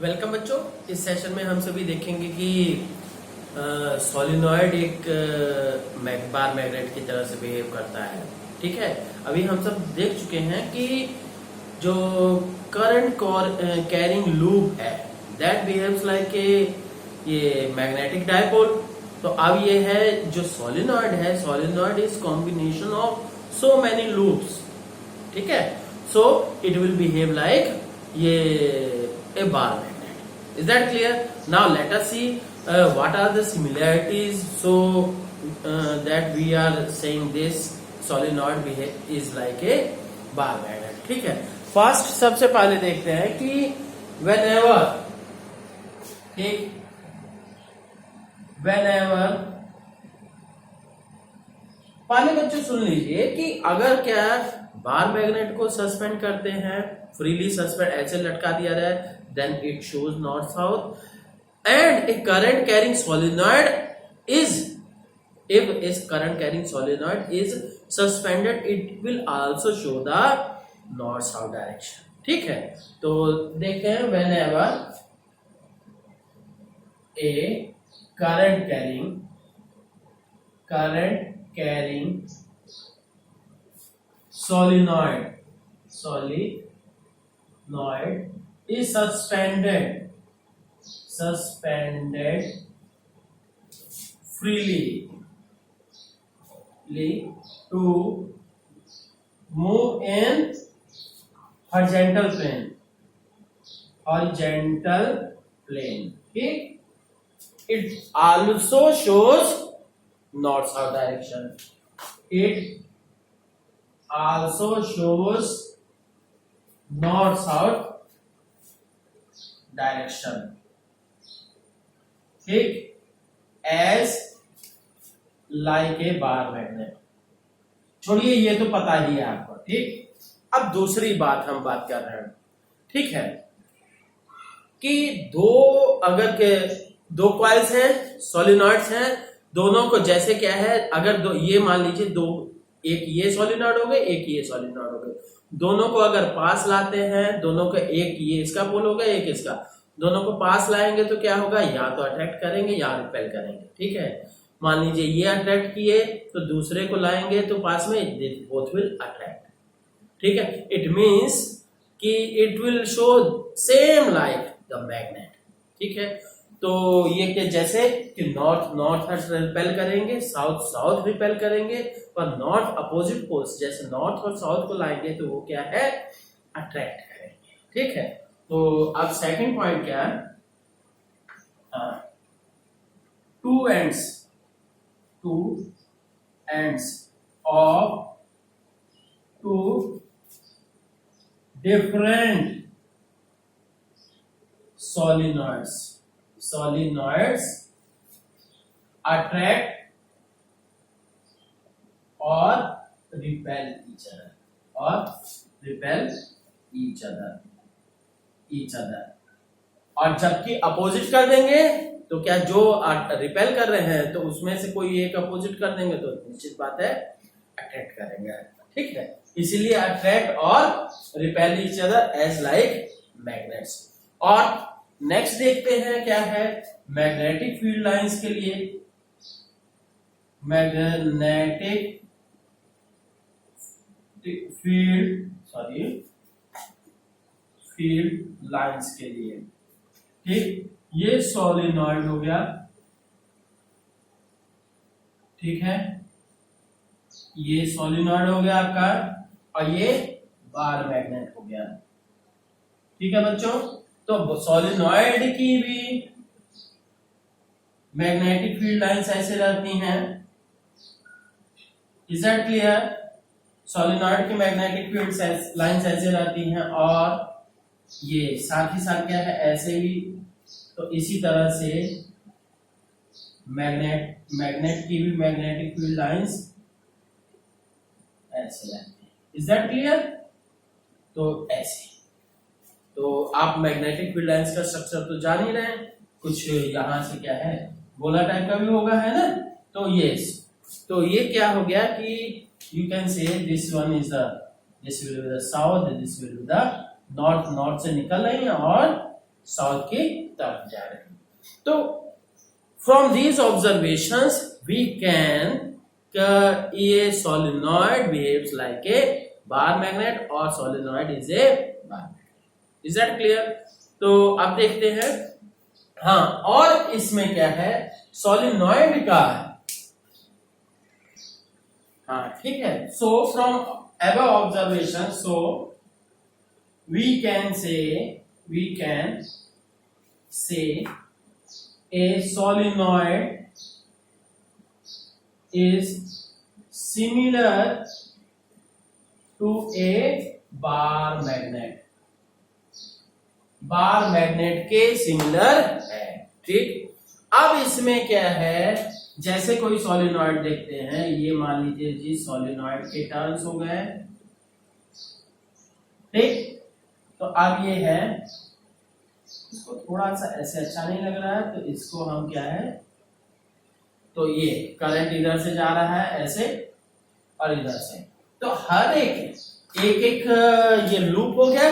Welcome बच्चों। इस session में हम सभी देखेंगे कि सोलिनॉइड एक बार मैग्नेट की तरह से बिहेव करता है। ठीक है, अभी हम सब देख चुके हैं कि जो करंट कैरिंग लूप है दैट बिहेव्स लाइक ये मैग्नेटिक डायपोल। तो अब ये है जो सोलिनॉइड है, solenoid is combination of so many loops. ठीक है, सो इट विल बिहेव लाइक ये a bar magnet. Is that clear? Now let us see what are the similarities so that we are saying this solenoid is like a bar magnet. ठीक है, first सबसे पहले देखते हैं कि whenever पहले बच्चों सुन लीजिए कि अगर क्या बार मैग्नेट को सस्पेंड करते हैं, फ्रीली सस्पेंड ऐसे लटका दिया जाए, then it shows north south. And a current carrying solenoid is, if is current carrying solenoid is suspended, it will also show the north south direction. ठीक है, तो देखते हैं whenever a current carrying solenoid is suspended freely to move in horizontal plane. Okay, it also shows north south direction. It also shows north south direction. ठीक, as like a bar magnet. छोड़िए, ये तो पता ही है आपको। ठीक, अब दूसरी बात हम बात कर रहे हैं। ठीक है, कि अगर के दो कॉइल्स हैं, सोलिनॉइड्स हैं, दोनों को जैसे क्या है, अगर ये मान लीजिए एक ये सोलिनॉइड हो गए, एक ये सोलिनॉइड हो गए, दोनों को अगर पास लाते हैं, दोनों का एक ये इसका पोल होगा, एक इसका, दोनों को पास लाएंगे तो क्या होगा, या तो अट्रैक्ट करेंगे या रिपेल करेंगे। ठीक है, मान लीजिए ये अट्रैक्ट किए तो दूसरे को लाएंगे तो पास में, बोथ विल अट्रैक्ट। ठीक है, इट मींस कि it will show same like the magnet. ठीक है, तो ये कि जैसे कि नॉर्थ रिपेल करेंगे, साउथ रिपेल करेंगे, पर नॉर्थ अपोजिट पोल्स जैसे नॉर्थ और साउथ को लाएंगे तो वो क्या है, अट्रैक्ट करेंगे। ठीक है, तो अब सेकंड पॉइंट क्या है, two ends of two different solenoids attract or repel each other और जबकि अपोजिट कर देंगे तो क्या, जो रिपेल कर रहे हैं तो उसमें से कोई एक अपोजिट कर देंगे तो निश्चित बात है अट्रैक्ट करेंगे। ठीक है, इसीलिए अट्रैक्ट और repel each other as like magnets. और नेक्स्ट देखते हैं क्या है, मैग्नेटिक फील्ड लाइंस के लिए, मैग्नेटिक फील्ड लाइंस के लिए। ठीक, ये सोलिनॉइड हो गया। ठीक है, ये सोलिनॉइड हो गया आपका, और ये बार मैग्नेट हो गया। ठीक है बच्चों, तो सोलिनॉइड की भी मैग्नेटिक फील्ड लाइंस ऐसे रहती हैं। Is that clear? सोलिनॉइड की मैग्नेटिक फील्ड लाइंस ऐसे रहती हैं, और ये साथ ही साथ क्या है, ऐसे भी। तो इसी तरह से मैग्नेट की भी मैग्नेटिक फील्ड लाइंस ऐसे रहती है। Is that clear? तो ऐसे, तो आप मैग्नेटिक फील्ड लाइंस का स्ट्रक्चर तो जान ही रहे हैं, कुछ यहां से क्या है, गोला टाइप का भी होगा, है ना। तो ये क्या हो गया कि you can say this one is this will be the south, this will be the north से निकल रही है और साउथ की तरफ जा रहे हैं। तो from these observations we can ये solenoid behaves like a bar magnet और solenoid is a bar magnet. Is that clear? तो अब देखते हैं। हाँ, और इसमें क्या है, सोलेनॉइड का, हाँ ठीक है। So from above observation, so we can say a solenoid is similar to a bar magnet, bar magnet के सिमिलर है। ठीक, अब इसमें क्या है, जैसे कोई सोलेनॉइड देखते हैं, ये मान लीजिए जी सोलेनॉइड के टर्न्स हो गए। ठीक, तो अब ये है, इसको थोड़ा सा ऐसे अच्छा नहीं लग रहा है, तो इसको हम क्या है, तो ये करंट इधर से जा रहा है ऐसे और इधर से, तो हर एक ये लूप हो गया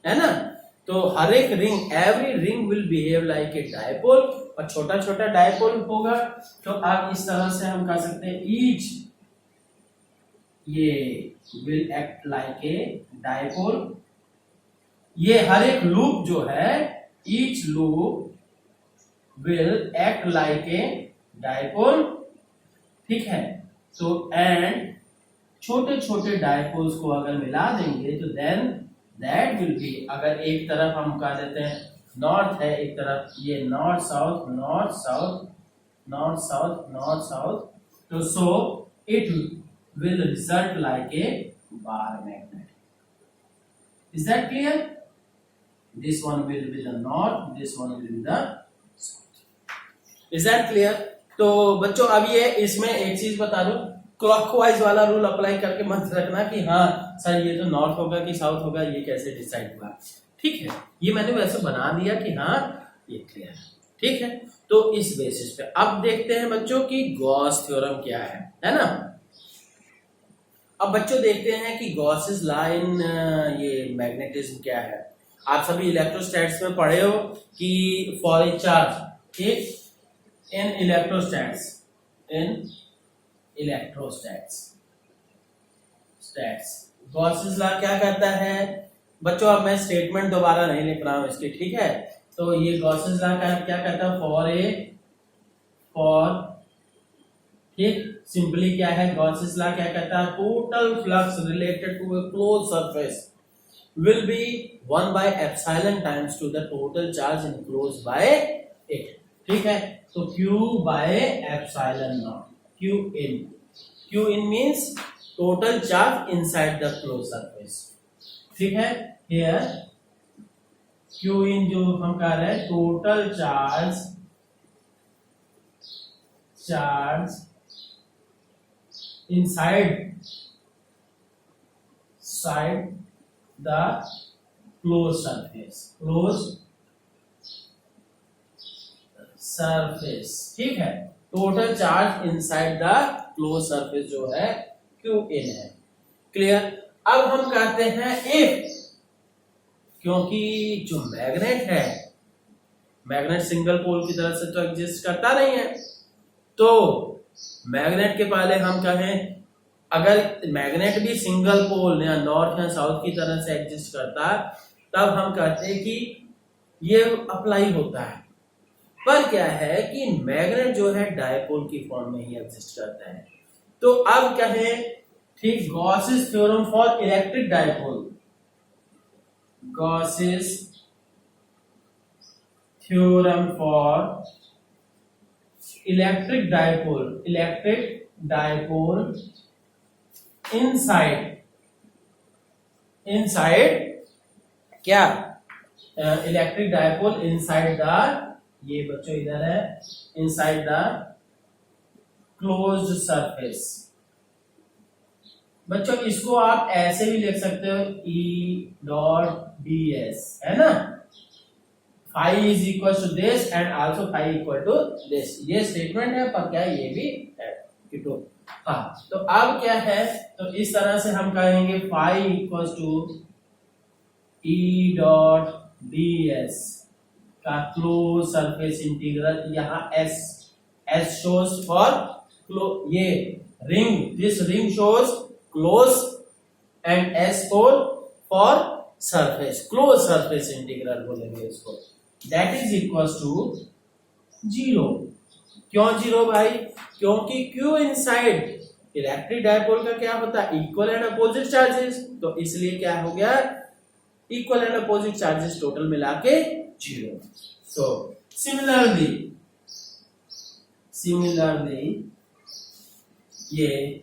है ना। तो हर एक ring, every ring will behave like a dipole, और छोटा छोटा डायपोल होगा। तो आप इस तरह से हम कह सकते हैं ईच ये will act like a dipole. ये हर एक लूप जो है, each loop will act like a dipole. ठीक है, तो एंड छोटे छोटे डायपोल्स को अगर मिला देंगे तो देन दैट विल बी, अगर एक तरफ हम कह देते हैं नॉर्थ है, एक तरफ ये north south north south north south north south, तो so it will result like a bar magnet. Is that clear? This one will be the north, this one will be the south. Is that clear? तो बच्चों अब ये इसमें एक चीज बता दो, क्लॉकवाइज वाला रूल अप्लाई करके मत रखना कि हाँ सर ये तो नॉर्थ होगा कि साउथ होगा, ये कैसे डिसाइड हुआ। ठीक है, ये मैंने वैसे बना दिया कि हाँ ये क्लियर है। ठीक है, तो इस बेसिस पे अब देखते हैं बच्चों की गॉस थ्योरम क्या है ना। अब बच्चों देखते हैं कि गॉसेस लॉ इन ये मैग्नेटिज्म क्या है। आप सभी इलेक्ट्रोस्टैट्स में पढ़े हो कि फॉर ए चार्ज, ठीक, इन इलेक्ट्रोस्टैट्स गॉसेस लॉ क्या कहता है बच्चों। अब मैं स्टेटमेंट दोबारा नहीं लिख रहा हूं इसकी, ठीक है। तो ये गॉसेस लॉ क्या कहता है, ठीक, सिंपली क्या है, गॉसेस लॉ क्या कहता है, total flux related to a close surface will be 1 by epsilon times to the total charge enclosed by it। ठीक है, तो Q by epsilon naught, Q in means total charge inside the closed surface। ठीक है, here Q in जो हम कह रहे हैं total charge inside the closed surface, ठीक है। Total charge inside the close surface जो है Q in है। क्लियर? अब हम कहते हैं इफ, क्योंकि जो मैग्नेट सिंगल पोल की तरफ से तो एग्जिस्ट करता नहीं है, तो मैग्नेट के पहले हम कहें अगर मैग्नेट भी सिंगल पोल या नॉर्थ या साउथ की तरफ से एग्जिस्ट करता तब हम कहते हैं कि ये अप्लाई होता है। पर क्या है कि मैग्नेट जो है डायपोल की फॉर्म में ही एग्जिस्ट करता है। तो अब कहें, ठीक, Gauss's theorem for electric dipole, Gauss's theorem for electric dipole inside क्या, इलेक्ट्रिक डायपोल इनसाइड द, ये बच्चों इधर है, इनसाइड द क्लोज्ड सरफेस। बच्चों इसको आप ऐसे भी लिख सकते हो E.ds, है ना, phi is equal to this and also phi equal to this। ये स्टेटमेंट है, पर क्या ये भी है तो हाँ। तो अब क्या है, तो इस तरह से हम कहेंगे phi equals to E.ds का क्लोज सरफेस इंटीग्रल, यहाँ S shows for ये ring, this ring shows close and S for surface, close surface integral बोलेंगे इसको, that is equals to 0। क्यों 0 भाई? क्योंकि Q इनसाइड इलेक्ट्रिक डायपोल का क्या होता है? इक्वल एंड अपोजिट चार्जेस, तो इसलिए क्या हो गया? Equal and opposite charges total मिला के 0। सो सिमिलरली ये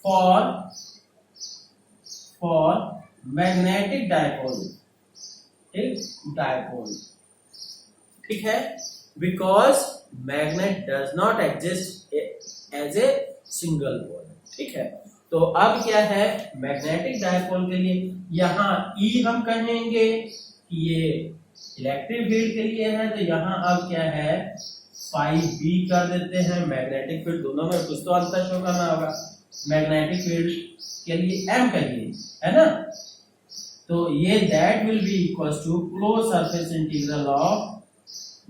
फॉर मैग्नेटिक डायपोल, ठीक है, because magnet does not exist as a single pole, ठीक है। तो अब क्या है मैग्नेटिक डायपोल के लिए, यहाँ E हम कहेंगे कि ये इलेक्ट्रिक फील्ड के लिए है, तो यहाँ अब क्या है फाई B कर देते हैं। मैग्नेटिक फील्ड दोनों में कुछ तो अंतर शो करना होगा, मैग्नेटिक फील्ड के लिए M कहिए, है ना। तो ये that will be equals to close surface integral of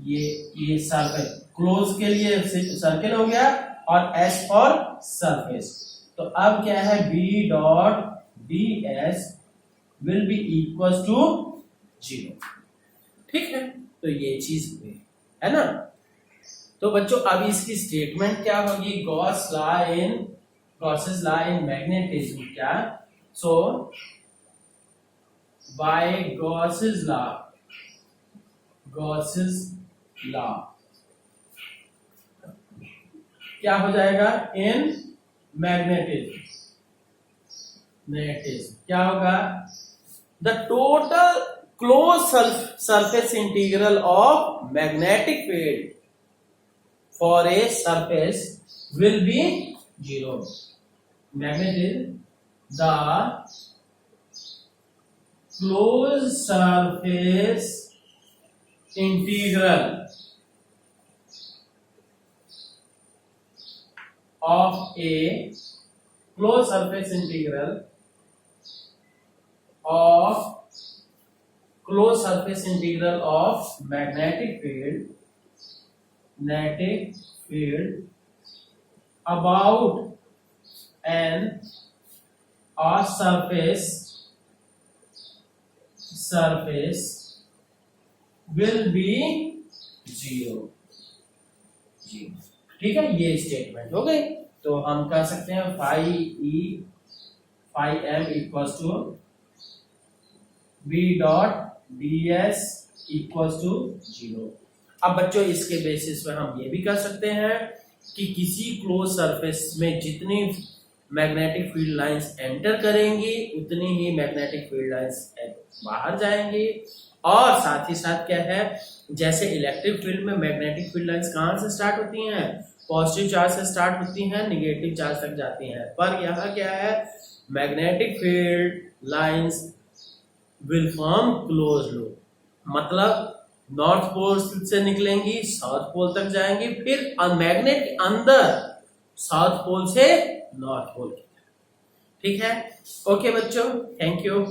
ये सर्कल, क्लोज के लिए सर्कल हो गया और S फॉर सरफेस। तो अब क्या है B dot ds will be equals to 0, ठीक है। तो ये चीज हुई, है ना। तो बच्चों अब इसकी स्टेटमेंट क्या होगी? गॉसेस लॉ इन मैग्नेटिज्म, क्या? सो बाय गॉसेस लॉ क्या हो जाएगा? इन मैग्नेटिज्म क्या होगा? The total close surface integral of magnetic field for a surface will B 0। Magnetism, the close surface integral of a closed surface integral of magnetic field about an or surface will be 0। ठीक है, ये statement हो गई। तो हम कह सकते हैं phi m equals to b dot ds equals to 0। अब बच्चों इसके बेसिस पे हम ये भी कह सकते हैं कि किसी क्लोज सरफेस में जितनी मैग्नेटिक फील्ड लाइंस एंटर करेंगी उतनी ही मैग्नेटिक फील्ड लाइंस बाहर जाएंगी। और साथ ही साथ क्या है, जैसे इलेक्ट्रिक फील्ड में मैग्नेटिक फील्ड लाइंस कहां से स्टार्ट होती हैं? पॉजिटिव चार्ज से स्टार्ट होती हैं, नेगेटिव चार्ज तक जाती हैं। पर यहाँ क्या है, magnetic field lines will form close loop, मतलब नॉर्थ पोल से निकलेंगी साउथ पोल तक जाएंगी, फिर मैग्नेट के अंदर साउथ पोल से नॉर्थ पोल, ठीक है। ओके बच्चों, थैंक यू।